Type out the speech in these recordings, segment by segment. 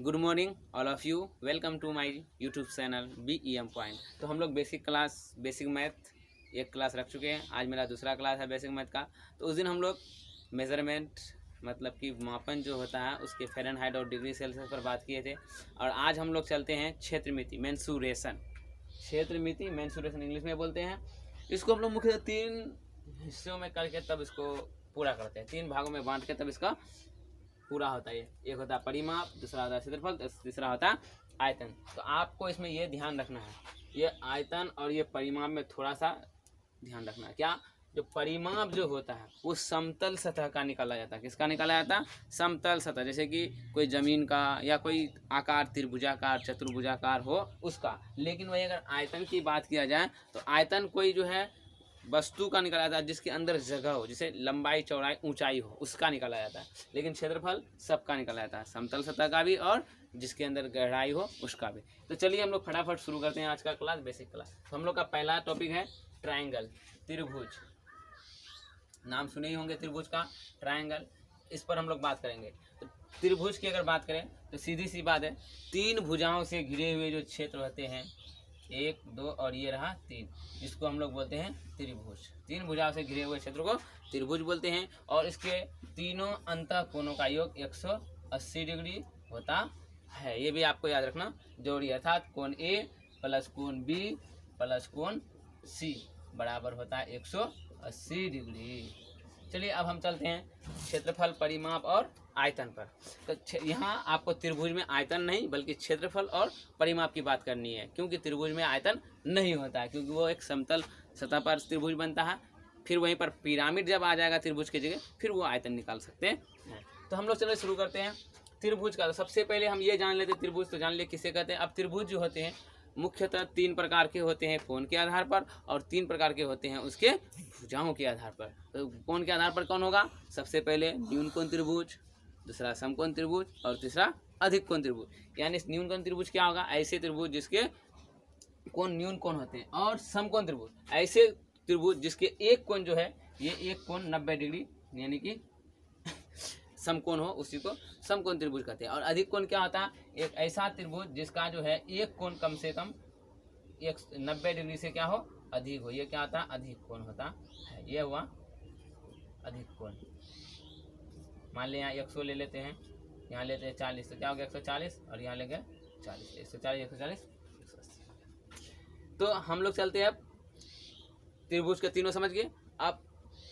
Good morning all of you, welcome to my YouTube channel BEM point. तो हम लोग basic math एक class रख चुके हैं। आज मेरा दूसरा क्लास है बेसिक मैथ का। तो उस दिन हम लोग मेज़रमेंट मतलब कि मापन जो होता है उसके फ़ारेनहाइट और डिग्री सेल्सियस पर बात किए थे। और आज हम लोग चलते हैं क्षेत्रमिति मेंसुरेशन। क्षेत्रमिति मेंसुरेशन इंग्लिश में बोलते हैं। इसको हम लोग मुख्यतः 3 हिस्सों में करके तब इसको पूरा करते हैं, 3 भागों में बांट के तब इसका पूरा होता है। एक होता है परिमाप, दूसरा होता है क्षेत्रफल, तीसरा होता है आयतन। तो आपको इसमें ये ध्यान रखना है, ये आयतन और ये परिमाप में थोड़ा सा ध्यान रखना है। क्या, जो परिमाप जो होता है वो समतल सतह का निकाला जाता है। किसका निकाला जाता है? समतल सतह। जैसे कि कोई जमीन का या कोई आकार त्रिभुजाकार चतुर्भुजाकार हो उसका। लेकिन वही अगर आयतन की बात किया जाए तो आयतन कोई जो है वस्तु का निकाला जाता है जिसके अंदर जगह हो, जैसे लंबाई चौड़ाई ऊंचाई हो, उसका निकाला जाता है। लेकिन क्षेत्रफल सबका निकाला जाता है, समतल सतह का भी और जिसके अंदर गहराई हो उसका भी। तो चलिए हम लोग फटाफट शुरू करते हैं आज का क्लास, बेसिक क्लास। तो हम लोग का पहला टॉपिक है ट्रायंगल, त्रिभुज। नाम सुने ही होंगे त्रिभुज का, ट्रायंगल। इस पर हम लोग बात करेंगे। तो त्रिभुज की अगर बात करें तो सीधी सी बात है, 3 भुजाओं से घिरे हुए जो क्षेत्र होते हैं, 1 2 और ये रहा 3, इसको हम लोग बोलते हैं त्रिभुज। 3 भुजाओं से घिरे हुए क्षेत्र को त्रिभुज बोलते हैं। और इसके तीनों अंतः कोणों का योग 180 डिग्री होता है। ये भी आपको याद रखना जरूरी है। अर्थात कोण A प्लस कोण B प्लस कोण C बराबर होता है 180 डिग्री। चलिए अब हम चलते हैं क्षेत्रफल, परिमाप और आयतन पर। तो यहाँ आपको त्रिभुज में आयतन नहीं बल्कि क्षेत्रफल और परिमाप की बात करनी है, क्योंकि त्रिभुज में आयतन नहीं होता है, क्योंकि वो एक समतल सतह पर त्रिभुज बनता है। फिर वहीं पर पिरामिड जब आ जाएगा त्रिभुज की जगह, फिर वो आयतन निकाल सकते हैं। तो हम लोग चलिए शुरू करते हैं त्रिभुज का। तो सबसे पहले हम ये जान लेते हैं त्रिभुज, तो जान ले किसे कहते हैं। अब त्रिभुज जो होते हैं मुख्यतः 3 प्रकार के होते हैं, कोण के आधार पर, और 3 प्रकार के होते हैं उसके भुजाओं के आधार पर। तो कोण के आधार पर कौन होगा? सबसे पहले न्यून कोण त्रिभुज, दूसरा समकोण त्रिभुज और तीसरा अधिक कोण त्रिभुज। यानी न्यून कोण त्रिभुज क्या होगा? ऐसे त्रिभुज जिसके कोण न्यून कोण होते हैं। और समकोण त्रिभुज ऐसे त्रिभुज जिसके एक कोण जो है, ये एक कोण 90 डिग्री यानी कि समकोण हो, उसी को समकोण त्रिभुज कहते हैं। और अधिक कोण क्या होता है? एक ऐसा त्रिभुज जिसका जो है एक कोण कम से कम 90 डिग्री से क्या हो, अधिक हो, ये क्या होता है? अधिक कोण होता है। ये हुआ अधिक कोण। मान लें यहाँ 100 ले लेते हैं, यहाँ लेते हैं 40, तो क्या हो गया 140, और यहाँ लेंगे 40, 140 140 180। तो हम लोग चलते हैं अब त्रिभुज के तीनों समझ गए। अब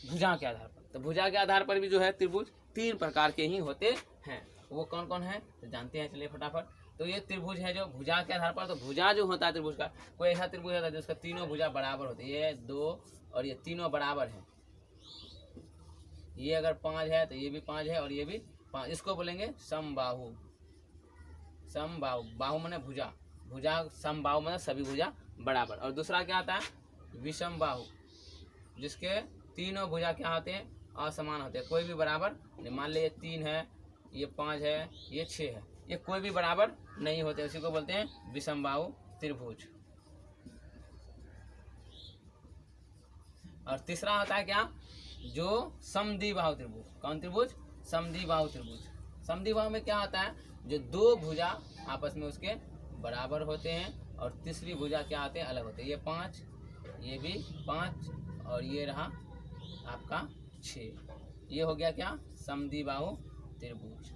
भुजा के आधार पर, तो भुजा के आधार पर भी जो है त्रिभुज 3 प्रकार के ही होते हैं। वो कौन कौन है तो जानते हैं, चलिए फटाफट। तो ये त्रिभुज है जो भुजा के आधार पर। तो भुजा जो होता है त्रिभुज का, कोई ऐसा त्रिभुज होता है जिसका तीनों भुजा बराबर होते हैं। ये 2 और ये तीनों बराबर है। ये अगर 5 है तो ये भी 5 है और ये भी 5, इसको बोलेंगे समबाहु। समबाहु, बाहु माने भुजा, भुजा समबाहु माने सभी भुजा बराबर। और दूसरा क्या आता है? विषम बाहु, जिसके तीनों भुजा क्या होते हैं? असमान होते हैं, कोई भी बराबर नहीं। मान लीजिए 3 है, ये 5 है, ये 6 है, ये कोई भी बराबर नहीं होते, उसी को बोलते हैं विषम बाहु त्रिभुज। और तीसरा होता है क्या? जो समद्विबाहु त्रिभुज। कौन त्रिभुज? समद्विबाहु त्रिभुज। समद्विबाहु में क्या होता है? जो 2 भुजा आपस में उसके बराबर होते हैं और तीसरी भुजा क्या होते हैं? अलग होते हैं। ये 5, ये भी 5 और ये रहा आपका 6। ये हो गया क्या? समद्विबाहु त्रिभुज।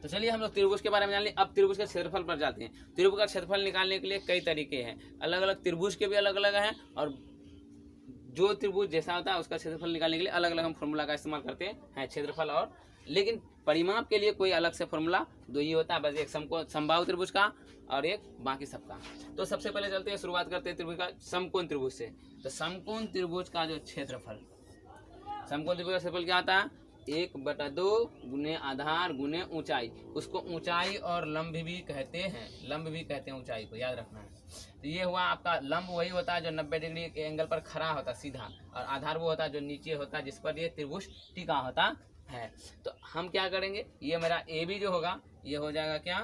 तो चलिए हम लोग त्रिभुज के बारे में जान लें। अब त्रिभुज के क्षेत्रफल पर जाते हैं। त्रिभुज का क्षेत्रफल निकालने के लिए कई तरीके हैं, अलग अलग त्रिभुज के भी अलग अलग हैं, और जो त्रिभुज जैसा होता है उसका क्षेत्रफल निकालने के लिए अलग अलग हम फॉर्मूला का इस्तेमाल करते हैं क्षेत्रफल और। लेकिन परिमाप के लिए कोई अलग से फॉर्मूला 2 ही होता है, बस एक समबाहु त्रिभुज का और एक बाकी सबका। तो सबसे पहले चलते हैं, शुरुआत करते हैं त्रिभुज का समकोण त्रिभुज से। तो समकोण त्रिभुज का जो क्षेत्रफल, समकोण त्रिभुज का क्षेत्रफल क्या आता है? 1/2 गुने आधार गुने ऊंचाई। उसको ऊंचाई और लंब भी कहते हैं, लंब भी कहते हैं ऊंचाई को, याद रखना है। तो ये हुआ आपका लंब, वही होता है जो 90 डिग्री के एंगल पर खड़ा होता है सीधा, और आधार वो होता है जो नीचे होता है जिस पर ये त्रिभुज टिका होता है। तो हम क्या करेंगे, ये मेरा AB जो होगा ये हो जाएगा क्या?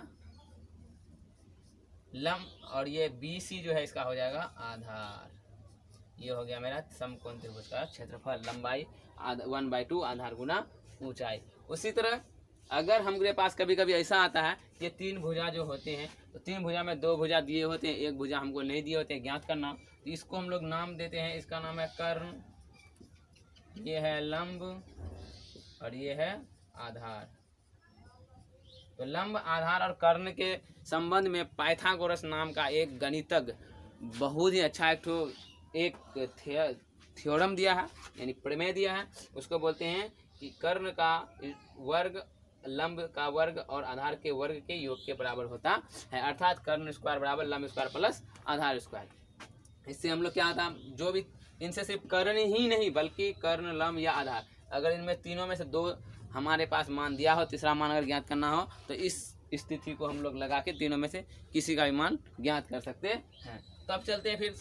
लंब, और ये BC जो है इसका हो जाएगा आधार। ये हो गया मेरा समकोण त्रिभुज का क्षेत्रफल, लंबाई 1/2 आधार गुना ऊंचाई। उसी तरह अगर हमारे पास कभी कभी ऐसा आता है कि तीन भुजा जो होते हैं, तो तीन भुजा में दो भुजा दिए होते हैं, एक भुजा हमको नहीं दिए होते हैं, ज्ञात करना, तो इसको हम लोग नाम देते हैं, इसका नाम है कर्ण, ये है लंब और ये है आधार। तो लंब, आधार और कर्ण के संबंध में पाइथागोरस नाम का एक गणितज्ञ बहुत ही अच्छा एक थ्योरम दिया है, यानी प्रमेय दिया है। उसको बोलते हैं कि कर्ण का वर्ग लंब का वर्ग और आधार के वर्ग के योग के बराबर होता है, अर्थात कर्ण स्क्वायर बराबर लंब स्क्वायर प्लस आधार स्क्वायर। इससे हम लोग क्या आता है, जो भी इनसे सिर्फ कर्ण ही नहीं बल्कि कर्ण, लंब या आधार, अगर इनमें तीनों में से दो हमारे पास मान दिया हो, तीसरा मान अगर ज्ञात करना हो, तो इस स्थिति को हम लोग लगा के तीनों में से किसी का भी मान ज्ञात कर सकते हैं। तो अब चलते हैं फिर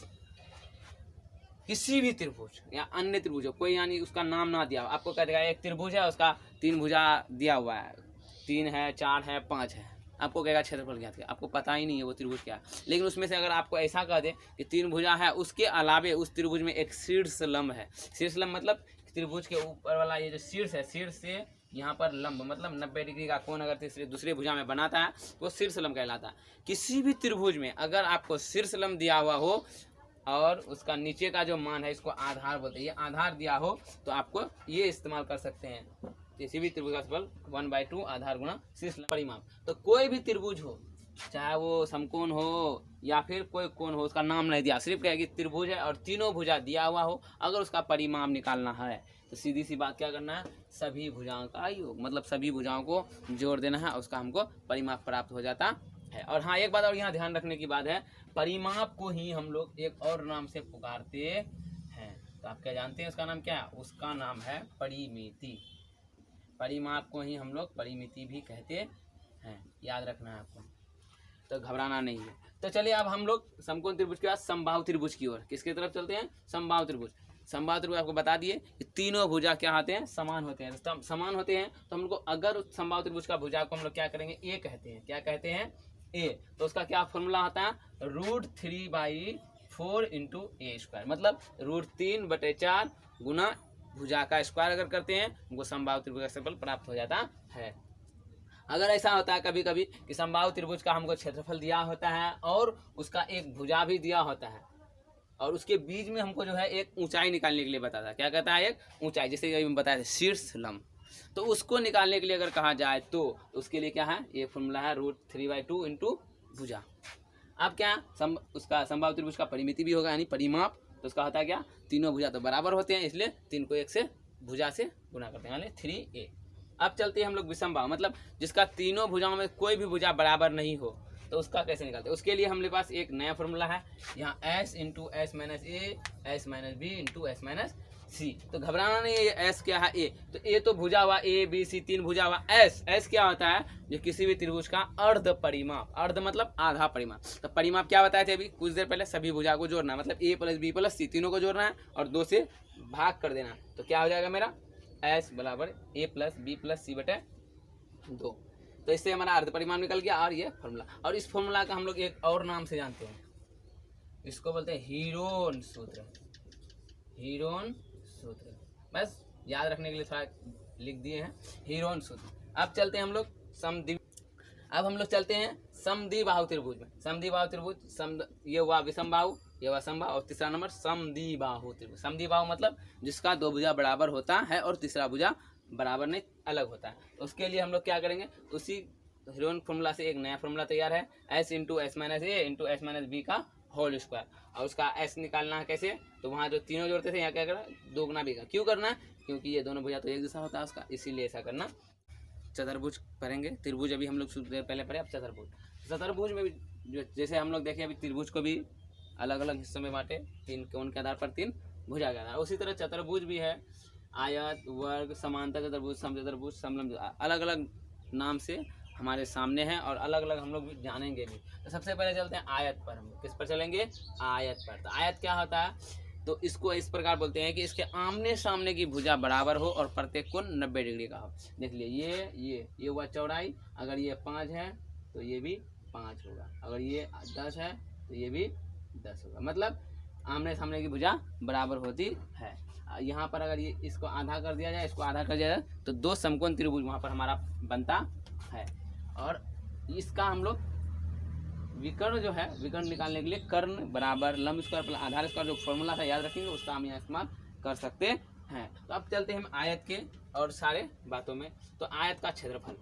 किसी भी त्रिभुज या अन्य त्रिभुज, कोई यानी उसका नाम ना दिया हो, आपको कह देगा एक त्रिभुज है, उसका तीन भुजा दिया हुआ है, 3 है, 4 है, 5 है, आपको कहेगा क्षेत्रफल ज्ञात किया, आपको पता ही नहीं है वो त्रिभुज क्या है। लेकिन उसमें से अगर आपको ऐसा कह दे कि 3 भुजा है, उसके अलावे उस त्रिभुज में एक शीर्ष लंब है, शीर्ष लंब मतलब त्रिभुज के ऊपर वाला ये जो शीर्ष है, शीर्ष से यहाँ पर लंब मतलब 90 डिग्री का कोण अगर दूसरे भुजा में बनाता है वो शीर्ष लंब कहलाता है। किसी भी त्रिभुज में अगर आपको शीर्ष लंब दिया हुआ हो और उसका नीचे का जो मान है, इसको आधार बोलते हैं, ये आधार दिया हो, तो आपको ये इस्तेमाल कर सकते हैं, किसी भी त्रिभुज का क्षेत्रफल 1/2 आधार गुना शीर्ष परिमाप। तो कोई भी त्रिभुज हो, चाहे वो समकोण हो या फिर कोई कोण हो, उसका नाम नहीं दिया, सिर्फ कहेगी त्रिभुज है और तीनों भुजा दिया हुआ हो, अगर उसका परिमाप निकालना है तो सीधी सी बात क्या करना है, सभी भुजाओं का योग, मतलब सभी भुजाओं को जोड़ देना है, उसका हमको परिमाप प्राप्त हो जाता है। और हाँ, एक बात और यहाँ ध्यान रखने की बात है, परिमाप को ही हम लोग एक और नाम से पुकारते हैं, तो आप क्या जानते हैं उसका नाम क्या है? उसका नाम है परिमिति। परिमाप को ही हम लोग परिमिति भी कहते हैं, याद रखना है आपको, तो घबराना नहीं है। तो चलिए अब हम लोग समकोण त्रिभुज के बाद समबाहु त्रिभुज की ओर, किसके तरफ चलते हैं? समबाहु त्रिभुज। समबाहु त्रिभुज आपको बता दिए कि तीनों भुजा क्या होते हैं? समान होते हैं। तो समान होते हैं तो हम लोग को अगर समबाहु त्रिभुज का भुजा को हम लोग क्या करेंगे? ए कहते हैं। क्या कहते हैं? ए। तो उसका क्या फॉर्मूला होता है? √3/4 × a², मतलब √3/4 गुना भुजा का स्क्वायर अगर करते हैं हमको समबाहु त्रिभुज का क्षेत्रफल प्राप्त हो जाता है। अगर ऐसा होता है कभी कभी कि समबाहु त्रिभुज का हमको क्षेत्रफल दिया होता है और उसका एक भुजा भी दिया होता है और उसके बीच में हमको जो है एक ऊंचाई निकालने के लिए बताता है, क्या कहता है? एक ऊंचाई, जैसे अभी बताया था शीर्ष लंब, तो उसको निकालने के लिए अगर कहा जाए तो उसके लिए क्या है? ये फॉर्मूला है √3/2 × भुजा। अब क्या उसका समबाहु त्रिभुज का परिमिति भी होगा, यानी परिमाप, तो उसका होता है क्या? तीनों भुजा तो बराबर होते हैं, इसलिए 3 को 1 से भुजा से गुना करते हैं, यानी 3a। अब चलते हैं हम लोग विषमबाहु, मतलब जिसका तीनों भुजाओं में कोई भी भुजा बराबर नहीं हो, तो उसका कैसे निकालते हैं? उसके लिए हमारे पास एक नया फॉर्मूला है, यहाँ s × s - a, s - b × s - c। तो घबराना नहीं है, ये s क्या है? a। तो a तो भुजा हुआ, a b c 3 भुजा हुआ। s क्या होता है? जो किसी भी त्रिभुज का अर्ध परिमाप, अर्ध मतलब आधा परिमाप। तो परिमाप क्या बताए थे अभी कुछ देर पहले? सभी भुजा को जोड़ना, मतलब a + b + c तीनों को जोड़ना है और 2 से भाग कर देना, तो क्या हो जाएगा मेरा? s = a + b + c/2। तो इससे हमारा अर्ध परिमाप निकल गया और ये फॉर्मूला। और इस फॉर्मूला का हम लोग एक और नाम से जानते हैं, इसको बोलते हैं हीरोन सूत्र। हीरोन सूत्र, बस याद रखने के लिए थोड़ा लिख दिए हैं, हीरोन सूत्र। अब चलते हैं हम लोग चलते हैं समद्विबाहु त्रिभुज में। समद्विबाहु त्रिभुज, ये हुआ विषमबाहु, ये हुआ समबाहु, और तीसरा नंबर समद्विबाहु त्रिभुज। समद्विबाहु मतलब जिसका दो भुजा बराबर होता है और तीसरा भुजा बराबर नहीं अलग होता है। तो उसके लिए हम लोग क्या करेंगे? उसी हीरोन फॉर्मूला से एक नया फॉर्मूला तैयार है, s × s - a × s - b का होल स्क्वायर। और उसका s निकालना है कैसे? तो वहाँ जो तीनों जोड़ते थे, यहाँ क्या करना? 2 गुना b का। क्यों करना है? क्योंकि ये दोनों भुजा तो एक जैसा होता है उसका, इसीलिए ऐसा करना। चतुर्भुज पढ़ेंगे, त्रिभुज अभी हम लोग पहले पढ़े, अब चतुर्भुज। चतुर्भुज में भी जैसे हम लोग देखें, अभी त्रिभुज को भी अलग अलग हिस्सों में बांटे, 3 कोण के आधार पर 3 भुजा के आधार। उसी तरह चतुर्भुज भी है, आयत, वर्ग, समांतर चतुर्भुज, समचतुर्भुज, समलंब, अलग अलग नाम से हमारे सामने हैं और अलग अलग हम लोग भी जानेंगे भी। तो सबसे पहले चलते हैं आयत पर। हम किस पर चलेंगे? आयत पर। तो आयत क्या होता है? तो इसको इस प्रकार बोलते हैं कि इसके आमने सामने की भुजा बराबर हो और प्रत्येक कोण 90 डिग्री का हो। देख लिए, ये हुआ चौड़ाई, अगर ये 5 है तो ये भी 5 होगा, अगर ये 10 है तो ये भी 10 होगा। मतलब आमने सामने की भुजा बराबर होती है। यहाँ पर अगर ये इसको आधा कर दिया जाए, इसको आधा कर दिया जाए, तो दो समकोण त्रिभुज वहाँ पर हमारा बनता है। और इसका हम लोग विकर्ण जो है, विकर्ण निकालने के लिए कर्ण बराबर लंब स्क्वायर प्लस आधार स्क्वायर जो फॉर्मूला था याद रखेंगे, उसका हम यहाँ इस्तेमाल कर सकते हैं। तो अब चलते हैं हम आयत के और सारे बातों में। तो आयत का क्षेत्रफल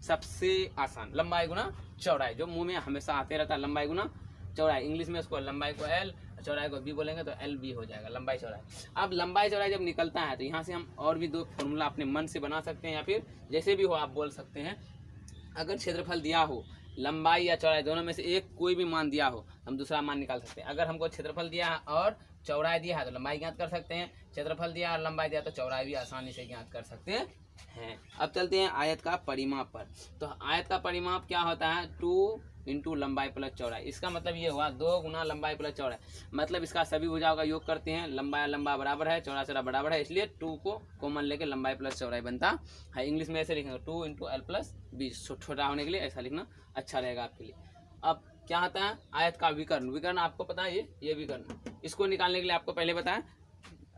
सबसे आसान, लंबाई गुना चौड़ाई, जो मुंह में हमेशा आते रहता है, लंबाई गुना चौड़ाई। इंग्लिश में उसको लंबाई को एल, चौड़ाई को बी बोलेंगे तो एल बी हो जाएगा, लंबाई चौड़ाई। अब लंबाई चौड़ाई जब निकलता है तो यहाँ से हम और भी दो फॉर्मूला अपने मन से बना सकते हैं, या फिर जैसे भी हो आप बोल सकते हैं। अगर क्षेत्रफल दिया हो, लंबाई या चौड़ाई दोनों में से एक कोई भी मान दिया हो, हम दूसरा मान निकाल सकते हैं। अगर हमको क्षेत्रफल दिया है और चौड़ाई दिया है तो लंबाई ज्ञात कर सकते हैं, क्षेत्रफल दिया और लंबाई दिया तो चौड़ाई भी आसानी से ज्ञात कर सकते हैं। अब चलते हैं आयत का परिमाप पर। तो आयत का परिमाप क्या होता है, 2 इंटू लंबाई प्लस चौड़ाई। इसका मतलब ये हुआ 2 गुना लंबाई प्लस चौड़ाई, मतलब इसका सभी भुजाओं का योग करते हैं, लंबा लंबा बराबर है, चौड़ा चौड़ा बराबर है, इसलिए 2 को कॉमन लेके लंबाई प्लस चौड़ाई बनता है। इंग्लिश में ऐसे लिखेंगे 2 इंटू एल प्लस बी, छोटा होने के लिए ऐसा लिखना अच्छा रहेगा आपके लिए। अब क्या आता है आयत का विकर्ण। विकर्ण आपको पता है, ये विकर्ण, इसको निकालने के लिए आपको पहले बताया,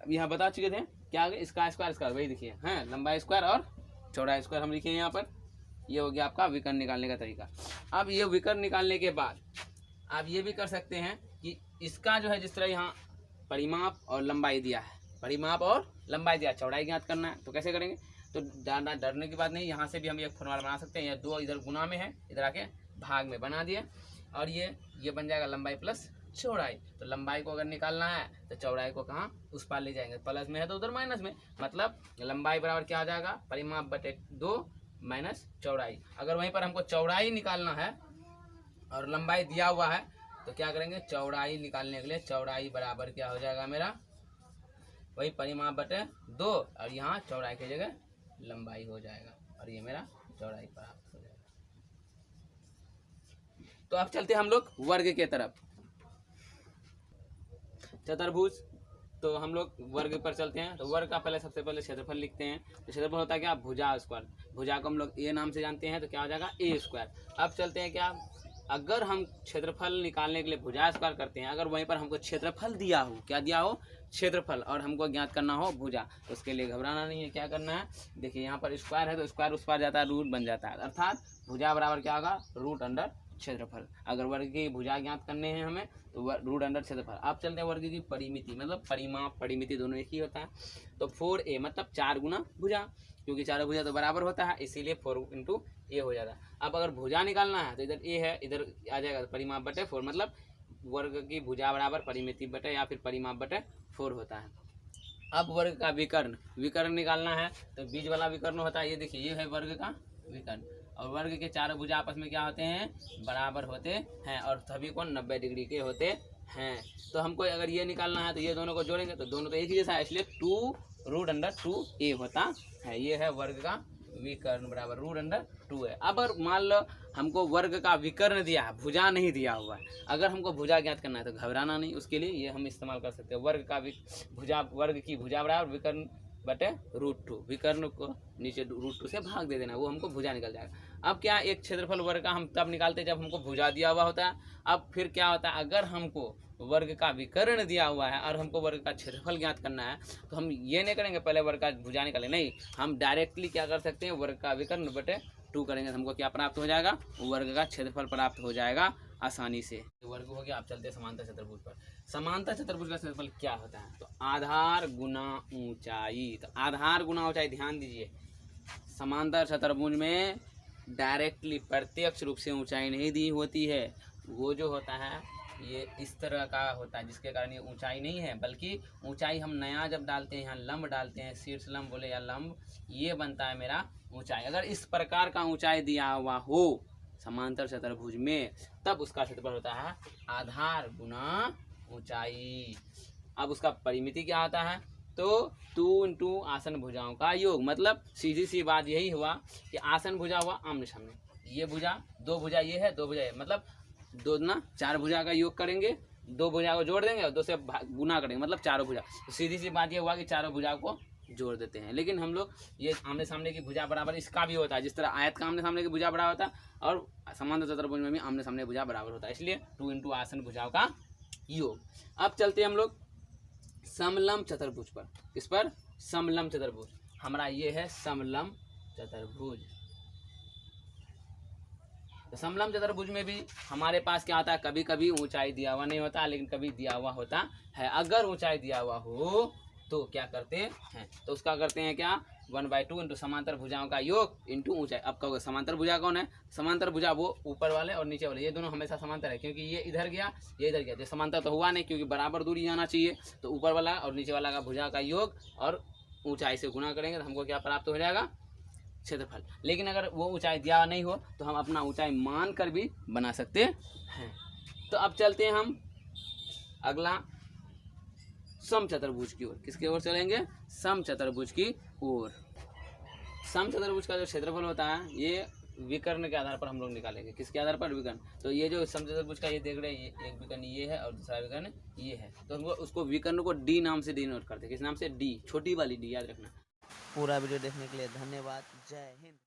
यहाँ बता चुके थे क्या आगे, इसका स्क्वायर स्क्वायर वही देखिए, हैं लंबाई स्क्वायर और चौड़ाई स्क्वायर हम लिखे यहाँ पर। ये हो गया आपका विकर्ण निकालने का तरीका। अब ये विकर्ण निकालने के बाद आप ये भी कर सकते हैं कि इसका जो है, जिस तरह यहाँ परिमाप और लंबाई दिया है, परिमाप और लंबाई दिया, चौड़ाई ज्ञात करना है, तो कैसे करेंगे। तो डरने की बात नहीं, यहाँ से भी हम एक फॉर्मूला बना सकते हैं। ये 2 इधर गुना में है, इधर आके भाग में बना दिए, और ये बन जाएगा लंबाई प्लस चौड़ाई। तो लंबाई को अगर निकालना है तो चौड़ाई को कहाँ उस पार ले जाएंगे, प्लस में है तो उधर माइनस में, मतलब लंबाई बराबर क्या आ जाएगा, परिमाप बटे 2 माइनस चौड़ाई। अगर वहीं पर हमको चौड़ाई निकालना है और लंबाई दिया हुआ है तो क्या करेंगे, चौड़ाई निकालने के लिए चौड़ाई बराबर क्या हो जाएगा मेरा, वही परिमाप बटे 2, और यहाँ चौड़ाई की जगह लंबाई हो जाएगा, और ये मेरा चौड़ाई प्राप्त हो जाएगा। तो अब चलते हम लोग वर्ग के तरफ। चतुर्भुज, तो हम लोग वर्ग पर चलते हैं। तो वर्ग का पहले सबसे पहले क्षेत्रफल लिखते हैं। तो क्षेत्रफल होता है क्या, भुजा स्क्वायर। भुजा को हम लोग ए नाम से जानते हैं, तो क्या हो जाएगा ए स्क्वायर। अब चलते हैं क्या, अगर हम क्षेत्रफल निकालने के लिए भुजा स्क्वायर करते हैं, अगर वहीं पर हमको क्षेत्रफल दिया हो, क्या दिया हो, क्षेत्रफल, और हमको ज्ञात करना हो भुजा, तो उसके लिए घबराना नहीं है। क्या करना है, देखिए यहाँ पर स्क्वायर है तो स्क्वायर उस पार जाता है, रूट बन जाता है, अर्थात भुजा बराबर क्या होगा, रूट अंडर क्षेत्रफल। अगर वर्ग की भुजा ज्ञात करने हैं हमें तो रूट अंडर क्षेत्रफल। अब चलते हैं वर्ग की परिमिति, मतलब परिमाप परिमिति दोनों एक ही होता है। तो 4a मतलब 4 गुना भुजा, क्योंकि चारों भुजा तो बराबर होता है, इसीलिए 4 इंटू ए हो जाता है। अब अगर भुजा निकालना है तो इधर ए है, इधर आ जाएगा परिमाप बटे 4, मतलब वर्ग की भुजा बराबर परिमिति बटे या फिर परिमाप बटे 4 होता है। अब वर्ग का विकर्ण, विकर्ण निकालना है तो बीच वाला विकर्ण होता है, ये देखिए ये है वर्ग का विकर्ण, और वर्ग के चारों भुजा आपस में क्या होते हैं, बराबर होते हैं, और सभी कोण 90 डिग्री के होते हैं। तो हमको अगर ये निकालना है तो ये दोनों को जोड़ेंगे तो दोनों तो एक ही जैसा है, इसलिए 2 रूट अंडर 2a होता है। ये है वर्ग का विकर्ण बराबर रूट अंडर 2 है। अब अगर मान लो हमको वर्ग का विकर्ण दिया है, भुजा नहीं दिया हुआ है, अगर हमको भुजा ज्ञात करना है तो घबराना नहीं, उसके लिए ये हम इस्तेमाल कर सकते हैं वर्ग का भुजा, वर्ग की भुजा बराबर विकर्ण बटे √2, विकर्ण को नीचे √2 से भाग दे देना, वो हमको भुजा निकल जाएगा। अब क्या, एक क्षेत्रफल वर्ग का हम तब निकालते हैं जब हमको भुजा दिया हुआ होता है। अब फिर क्या होता है, अगर हमको वर्ग का विकर्ण दिया हुआ है और हमको वर्ग का क्षेत्रफल ज्ञात करना है तो हम ये नहीं करेंगे पहले वर्ग का भुजा निकालें, नहीं, हम डायरेक्टली क्या कर सकते हैं, वर्ग का विकर्ण बटे 2 करेंगे तो हमको क्या प्राप्त हो जाएगा, वर्ग का क्षेत्रफल प्राप्त हो जाएगा आसानी से। वर्ग हो गया। आप चलते हैं समांतर चतुर्भुज पर। समांतर चतुर्भुज का क्षेत्रफल क्या होता है, तो आधार गुना ऊंचाई। तो आधार गुना ऊंचाई, ध्यान दीजिए, समांतर चतुर्भुज में डायरेक्टली प्रत्यक्ष रूप से ऊंचाई नहीं दी होती है, वो जो होता है ये इस तरह का होता है, जिसके कारण ये ऊंचाई नहीं है, बल्कि ऊंचाई हम नया जब डालते हैं, यहाँ लंब डालते हैं, शीर्ष लंब बोले या लंब, ये बनता है मेरा ऊंचाई। अगर इस प्रकार का ऊंचाई दिया हुआ हो समांतर चतुर्भुज में, तब उसका क्षेत्रफल होता है आधार गुना ऊंचाई। अब उसका परिमिति क्या आता है, तो 2 इंटू आसन भुजाओं का योग, मतलब सीधी सी बात यही हुआ कि आसन भुजा हुआ आमने सामने, ये भुजा, 2 भुजा ये है, 2 भुजा ये, मतलब 2 दूना 4 भुजा का योग करेंगे, 2 भुजा को जोड़ देंगे और 2 से गुना करेंगे, मतलब चारों भुजा। तो सीधी सी बात ये हुआ कि चारों भुजा को जोड़ देते हैं। लेकिन हम लोग ये आमने सामने की भुजा बराबर इसका भी होता है, जिस तरह आयत का आमने सामने की भुजा बराबर होता है और समांतर चतुर्भुज में भी आमने सामने भुजा बराबर होता है, इसलिए 2 इंटू आसन भुजाओं का योग। अब चलते हैं हम लोग समलंब चतुर्भुज पर। किस पर? समलंब चतुर्भुज। हमारा ये है समलंब चतुर्भुज। तो समलंब चतुर्भुज में भी हमारे पास क्या आता है, कभी कभी ऊंचाई दिया हुआ नहीं होता, लेकिन कभी दिया हुआ होता है। अगर ऊंचाई दिया हुआ हो तो क्या करते हैं, तो उसका करते हैं क्या, 1/2 इंटू समांतर भुजाओं का योग इंटू ऊंचाई। अब कहोगे समांतर भुजा कौन है? समांतर भुजा वो ऊपर वाले और नीचे वाले, ये दोनों हमेशा समांतर है, क्योंकि ये इधर गया ये इधर गया। जो समांतर तो हुआ नहीं, क्योंकि बराबर दूरी आना चाहिए। तो ऊपर वाला और नीचे वाला का भुजा का योग और ऊंचाई से गुणा करेंगे तो हमको क्या प्राप्त हो जाएगा, क्षेत्रफल। लेकिन अगर वो ऊंचाई दिया नहीं हो तो हम अपना ऊंचाई मान कर भी बना सकते हैं। तो अब चलते हैं हम अगला समचतुर्भुज की ओर। किसकी ओर चलेंगे? समचतुर्भुज की ओर। समचतुर्भुज का जो क्षेत्रफल होता है ये विकर्ण के आधार पर हम लोग निकालेंगे। किसके आधार पर? विकर्ण। तो ये जो समचतुर्भुज का ये देख रहे हैं, ये एक विकर्ण ये है और दूसरा विकर्ण ये है। तो हमको उसको विकर्ण को डी नाम से डिनोट करते हैं। किस नाम से? डी, छोटी वाली डी, याद रखना। पूरा वीडियो देखने के लिए धन्यवाद। जय हिंद।